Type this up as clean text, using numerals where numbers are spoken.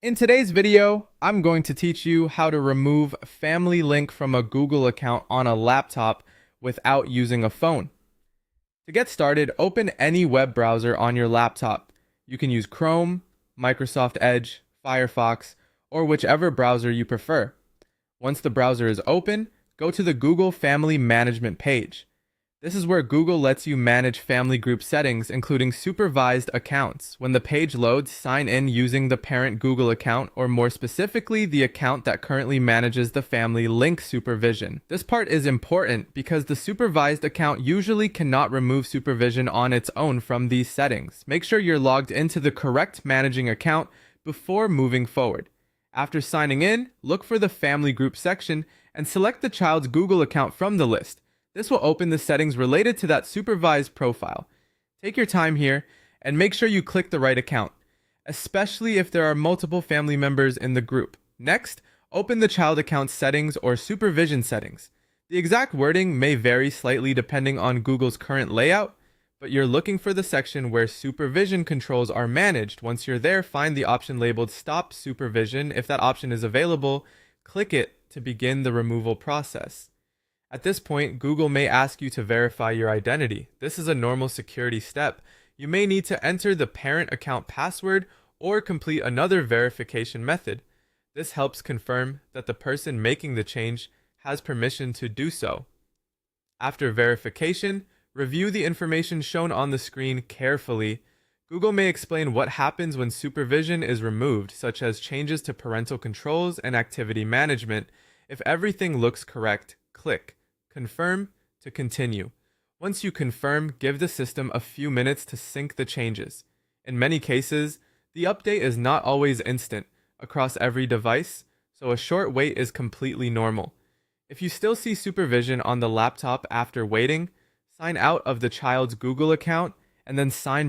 In today's video, I'm going to teach you how to remove Family Link from a Google account on a laptop without using a phone. To get started, open any web browser on your laptop. You can use Chrome, Microsoft Edge, Firefox, or whichever browser you prefer. Once the browser is open, go to the Google Family Management page. This is where Google lets you manage family group settings, including supervised accounts. When the page loads, sign in using the parent Google account, or more specifically, the account that currently manages the family link supervision. This part is important because the supervised account usually cannot remove supervision on its own from these settings. Make sure you're logged into the correct managing account before moving forward. After signing in, look for the family group section and select the child's Google account from the list. This will open the settings related to that supervised profile. Take your time here and make sure you click the right account, especially if there are multiple family members in the group. Next, open the child account settings or supervision settings. The exact wording may vary slightly depending on Google's current layout, but you're looking for the section where supervision controls are managed. Once you're there, find the option labeled Stop Supervision. If that option is available, click it to begin the removal process. At this point, Google may ask you to verify your identity. This is a normal security step. You may need to enter the parent account password or complete another verification method. This helps confirm that the person making the change has permission to do so. After verification, review the information shown on the screen carefully. Google may explain what happens when supervision is removed, such as changes to parental controls and activity management. If everything looks correct, click Confirm to continue. Once you confirm, give the system a few minutes to sync the changes. In many cases, the update is not always instant across every device, so a short wait is completely normal. If you still see supervision on the laptop after waiting, sign out of the child's Google account and then sign